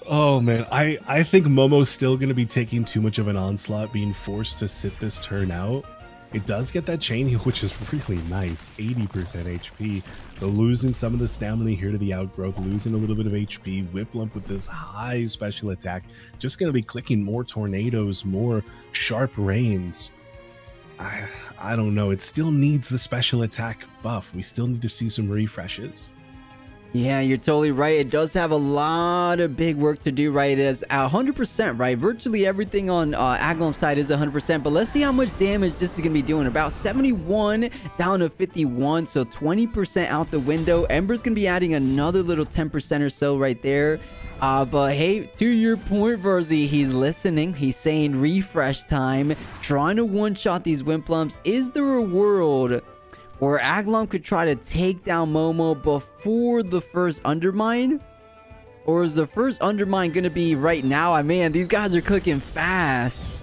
Oh man, I think Momo's still going to be taking too much of an onslaught, being forced to sit this turn out. It does get that chain heal, which is really nice, 80% HP. But losing some of the stamina here to the outgrowth, losing a little bit of HP, 𝗵𝗆 with this high special attack, just going to be clicking more tornadoes, more sharp rains. I don't know. It still needs the special attack buff. We still need to see some refreshes. Yeah, you're totally right. It does have a lot of big work to do, right? It is 100%, right? Virtually everything on Agglom's side is 100%, but let's see how much damage this is going to be doing. About 71 down to 51, so 20% out the window. Ember's going to be adding another little 10% or so right there. But hey, to your point, 𝗲𝗏𝗺𝗀, he's listening. He's saying refresh time. Trying to one-shot these 𝗬𝗏𝗺s. Is there a world where Agglom could try to take down Momo before the first Undermine? Or is the first Undermine going to be right now? Man, these guys are clicking fast.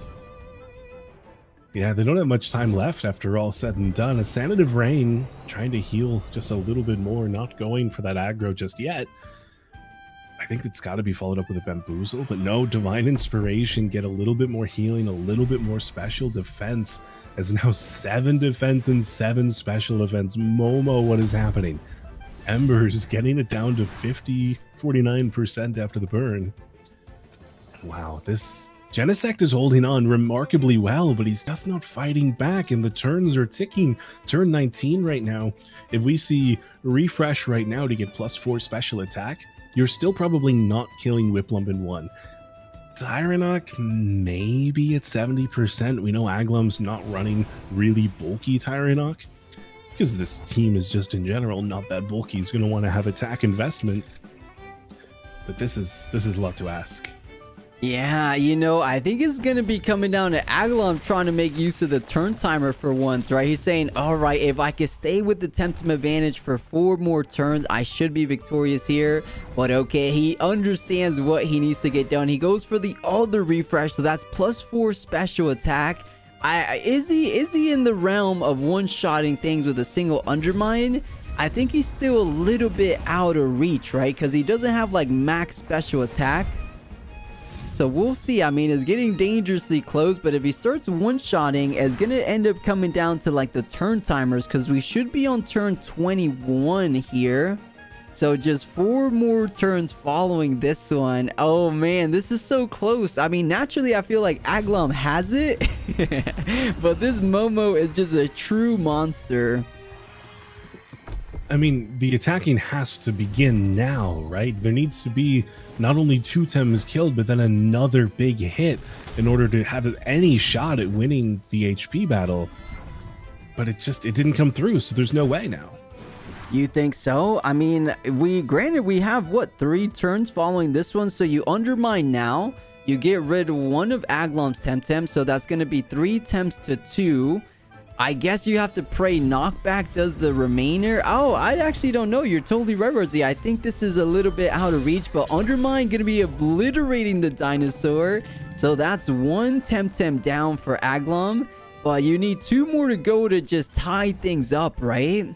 Yeah, they don't have much time left after all said and done. A Sanative Rain trying to heal just a little bit more, not going for that aggro just yet. I think it's got to be followed up with a Bamboozle, but no, Divine Inspiration, get a little bit more healing, a little bit more special defense. As now 7 defense and 7 special defense. Momo, what is happening? Ember's getting it down to 49% after the burn. Wow, this Genosect is holding on remarkably well, but he's just not fighting back, and the turns are ticking. Turn 19 right now. If we see refresh right now to get +4 special attack, you're still probably not killing 𝗬𝗏𝗺 in 1. Tyrannock, maybe at 70%. We know Agglom's not running really bulky Tyrannock, because this team is just in general not that bulky. He's going to want to have attack investment. But this is a lot to ask. Yeah, you know, I think it's going to be coming down to Agglom trying to make use of the turn timer for once, right? He's saying, all right, if I can stay with the Temtem advantage for 4 more turns, I should be victorious here. But okay, he understands what he needs to get done. He goes for the other refresh, so that's +4 special attack. Is he in the realm of one-shotting things with a single Undermine? I think he's still a little bit out of reach, right? Because he doesn't have like max special attack. So we'll see. I mean, it's getting dangerously close, but if he starts one-shotting, it's going to end up coming down to like the turn timers, because we should be on turn 21 here. So just 4 more turns following this one. Oh man, this is so close. I mean, naturally, I feel like Agglom has it, but this Momo is just a true monster. I mean, the attacking has to begin now, right? There needs to be not only 2 Tems killed, but then another big hit in order to have any shot at winning the HP battle. But it didn't come through, so there's no way now. You think so? I mean, granted, we have, what, 3 turns following this one, so you Undermine now. You get rid of one of Agglom's Temtem, so that's going to be 3 Temps to 2. I guess you have to pray knockback does the remainder. Oh, I actually don't know. You're totally right, 𝗲𝗏𝗺𝗀. I think this is a little bit out of reach, but Undermine going to be obliterating the dinosaur. So that's 1 Temtem down for Agglom. But you need 2 more to go to just tie things up, right?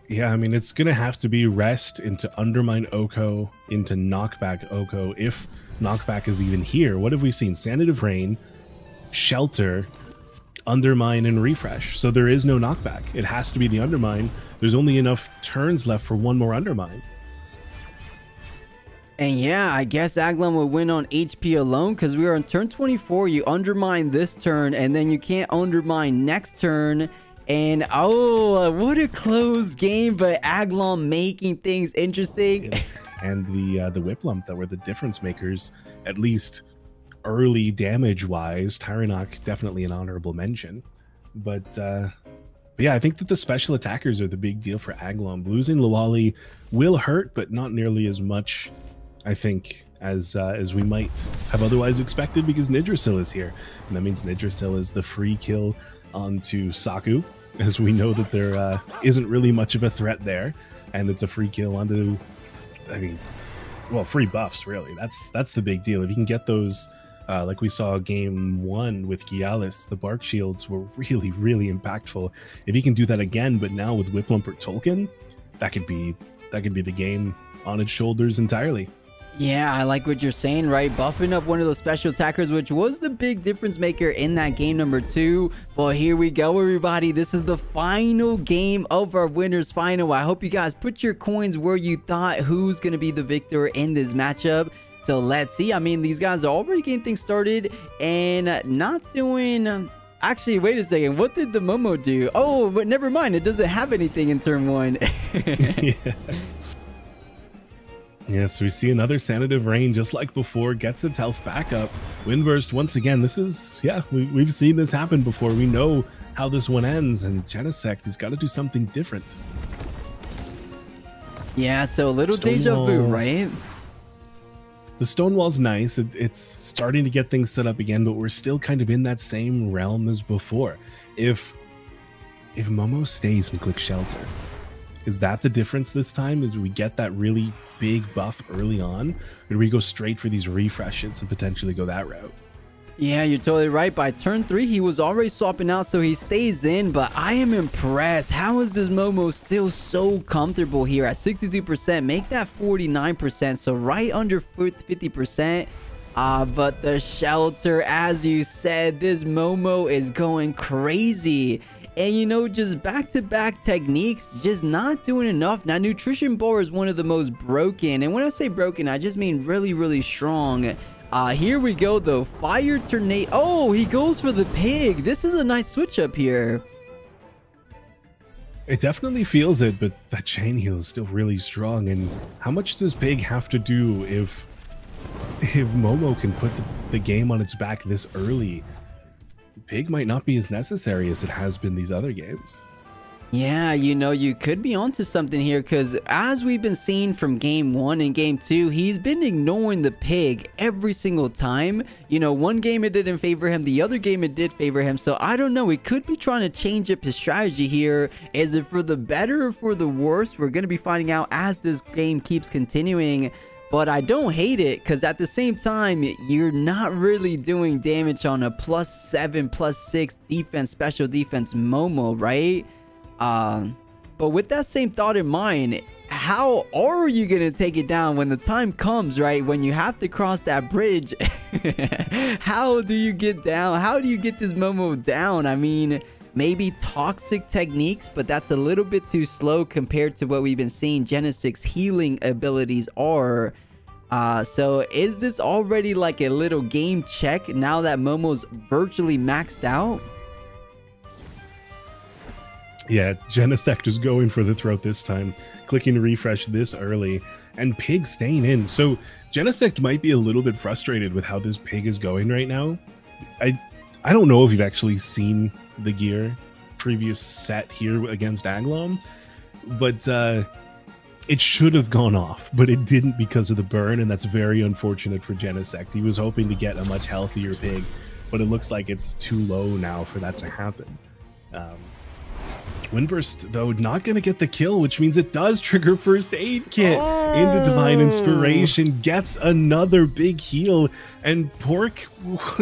Yeah, I mean, it's going to have to be rest into Undermine 𝗂𝗀𝗆, into knockback 𝗂𝗀𝗆, if knockback is even here. What have we seen? Sanative Rain, Shelter, Undermine, and refresh. So there is no knockback. It has to be the Undermine. There's only enough turns left for 1 more Undermine. And yeah, I guess Agglom will win on HP alone, because we are on turn 24. You Undermine this turn, and then you can't Undermine next turn. And oh, what a close game, but Agglom making things interesting. Yeah. And the 𝗬𝗏𝗺𝗺 that were the difference makers, at least early damage wise. Tyrannock definitely an honorable mention, but yeah, I think that the special attackers are the big deal for Agglom. Losing 𝗬𝗏𝗺𝗆 will hurt, but not nearly as much, I think, as we might have otherwise expected, because 𝗬𝗏𝗃𝗃 is here, and that means 𝗬𝗏𝗃𝗃 is the free kill onto Saku, as we know that there isn't really much of a threat there, and it's a free kill onto, I mean, well, free buffs, really. That's the big deal. If you can get those, like we saw game 1 with 𝗬𝗚𝗃, the bark shields were really, really impactful. If you can do that again, but now with 𝗬𝗏𝗺𝗆, that could be the game on its shoulders entirely. Yeah, I like what you're saying, right? Buffing up one of those special attackers, which was the big difference maker in that game number 2. But here we go, everybody. This is the final game of our winners final. I hope you guys put your coins where you thought who's going to be the victor in this matchup. So let's see. I mean, these guys are already getting things started and not doing... Actually, wait a second. What did the Momo do? Oh, but never mind. It doesn't have anything in turn 1. Yeah, so we see another Sanative Rain just like before, gets its health back up. Windburst, once again, this is, yeah, we've seen this happen before. We know how this one ends, and Genosect has got to do something different. Yeah, so a little deja vu, right? The Stonewall's nice. It's starting to get things set up again, but we're still kind of in that same realm as before. If Momo stays and clicks Shelter, is that the difference this time? Is we get that really big buff early on, or do we go straight for these refreshes and potentially go that route? Yeah, you're totally right. By turn 3, he was already swapping out, so he stays in, but I am impressed. How is this Momo still so comfortable here at 62%? Make that 49%, so right under 50%. But the Shelter, as you said, this Momo is going crazy. And, you know, just back-to-back techniques, just not doing enough. Now, Nutrition Bar is one of the most broken. And when I say broken, I just mean really, really strong. Here we go, though. Fire Tornado. Oh, he goes for the pig. This is a nice switch up here. It definitely feels it, but that chain heal is still really strong. And how much does Pig have to do if Momo can put the game on its back this early? Pig might not be as necessary as it has been these other games. Yeah, you know, you could be onto something here, because as we've been seeing from game 1 and game 2, he's been ignoring the pig every single time. You know, one game it didn't favor him, the other game it did favor him. So I don't know, he could be trying to change up his strategy here. Is it for the better or for the worse? We're going to be finding out as this game keeps continuing. But I don't hate it, because at the same time, you're not really doing damage on a +7, +6 defense, special defense Momo, right? But with that same thought in mind, how are you going to take it down when the time comes, right? When you have to cross that bridge? How do you get down? How do you get this Momo down? I mean, maybe toxic techniques, but that's a little bit too slow compared to what we've been seeing Genosect's healing abilities are. So is this already like a little game check now that Momo's virtually maxed out? Yeah, Genosect is going for the throat this time, clicking refresh this early, and Pig staying in. So Genosect might be a little bit frustrated with how this Pig is going right now. I don't know if you've actually seen the gear previous set here against Agglom, but it should have gone off, but it didn't because of the burn, and that's very unfortunate for Genosect. He was hoping to get a much healthier Pig, but it looks like it's too low now for that to happen. Windburst, though, not going to get the kill, which means it does trigger first aid kit into Divine Inspiration, gets another big heal, and Pork,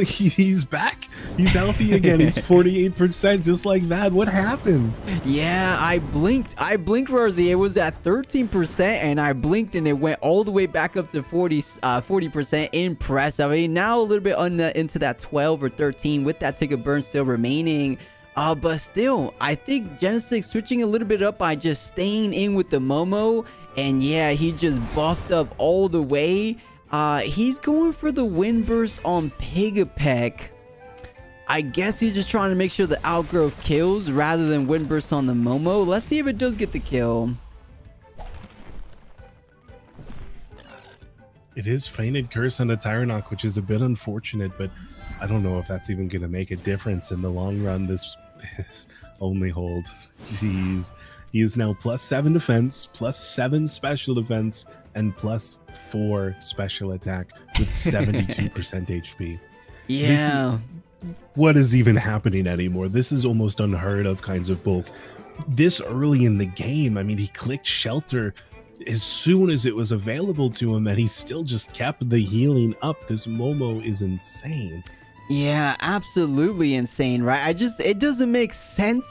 he's back. He's healthy again. He's 48%, just like that. What happened? Yeah, I blinked, Rawrzyyy. It was at 13%, and I blinked, and it went all the way back up to 40%. Impressive. I mean, now a little bit into that 12 or 13 with that ticket burn still remaining. But still, I think Genosect switching a little bit up by just staying in with the Momo. And yeah, he just buffed up all the way. He's going for the Windburst on 𝗶𝗵𝗶. I guess he's just trying to make sure the Outgrowth kills rather than Windburst on the Momo. Let's see if it does get the kill. It is Fainted Curse on a Tyrannock, which is a bit unfortunate, but I don't know if that's even going to make a difference in the long run. This only hold. Jeez. He is now +7 defense, +7 special defense, and +4 special attack with 72% HP. Yeah. What is even happening anymore? This is almost unheard of kinds of bulk. This early in the game, I mean, he clicked Shelter as soon as it was available to him, and he still just kept the healing up. This Momo is insane. Yeah, absolutely insane, right? It doesn't make sense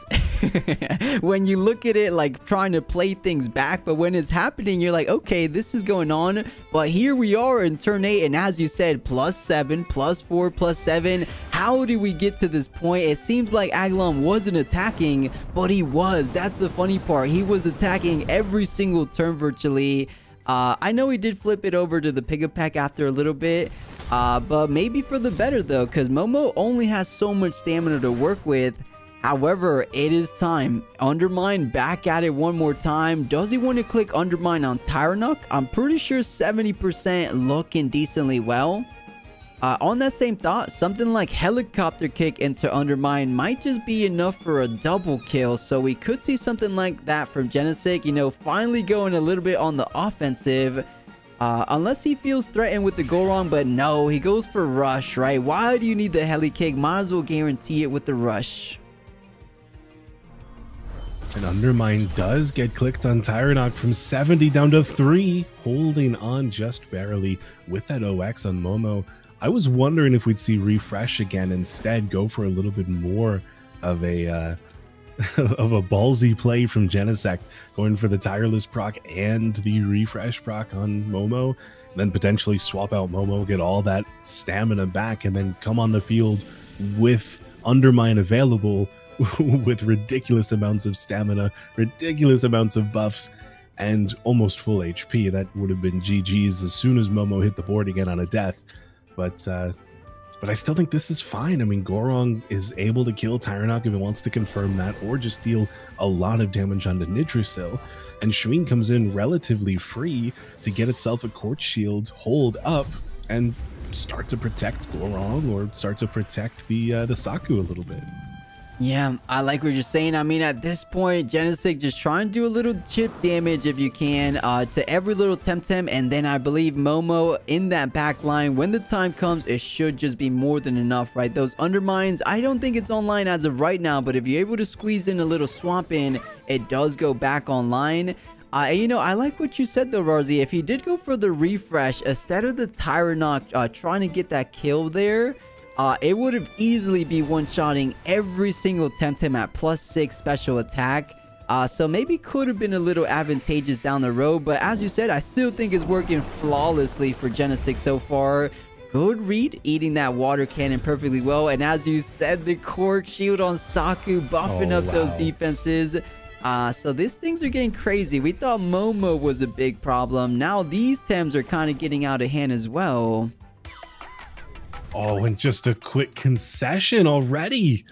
when you look at it like trying to play things back, but when it's happening, you're like, okay, this is going on. But here we are in turn 8, and as you said, +7, +4, +7. How did we get to this point? It seems like Agglom wasn't attacking, but he was. That's the funny part. He was attacking every single turn virtually. I know he did flip it over to the 𝗶𝗶 after a little bit, but maybe for the better though, because Momo only has so much stamina to work with. However, it is time. Undermine back at it one more time. Does he want to click Undermine on 𝗬𝗏? I'm pretty sure 70% looking decently well. On that same thought, something like helicopter kick into Undermine might just be enough for a double kill. So we could see something like that from Genosect, you know, finally going a little bit on the offensive. Unless he feels threatened with the go wrong, but no, he goes for rush, right? Why do you need the heli kick? Might as well guarantee it with the rush. And Undermine does get clicked on 𝗬𝗏 from 70 down to 3, holding on just barely with that OX on Momo. I was wondering if we'd see Refresh again, instead go for a little bit more of a of a ballsy play from Genosect, going for the tireless proc and the refresh proc on Momo, and then potentially swap out Momo, get all that stamina back, and then come on the field with Undermine available with ridiculous amounts of stamina, ridiculous amounts of buffs, and almost full HP. That would have been GG's as soon as Momo hit the board again on a death. But I still think this is fine. I mean, Gorong is able to kill 𝗬𝗏 if he wants to confirm that, or just deal a lot of damage onto Yggdrasil. And 𝗬𝗏 comes in relatively free to get itself a Quartz Shield, hold up, and start to protect Gorong, or start to protect the Saku a little bit. Yeah, I like what you're saying. I mean, at this point, Genosect just try and do a little chip damage if you can to every little Temtem, and then I believe Momo in that back line, when the time comes, it should just be more than enough, right? Those Undermines, I don't think it's online as of right now, but if you're able to squeeze in a little swamp in, it does go back online. You know, I like what you said though, Rawrzyyy. If he did go for the refresh, instead of the 𝗬𝗏 trying to get that kill there, it would have easily be one-shotting every single Temtem at +6 special attack. So maybe could have been a little advantageous down the road. But as you said, I still think it's working flawlessly for Genosect so far. Good read, eating that water cannon perfectly well. And as you said, the Cork Shield on Saku buffing up those defenses. So these things are getting crazy. We thought Momo was a big problem. Now these Tems are kind of getting out of hand as well. Oh, and just a quick concession already.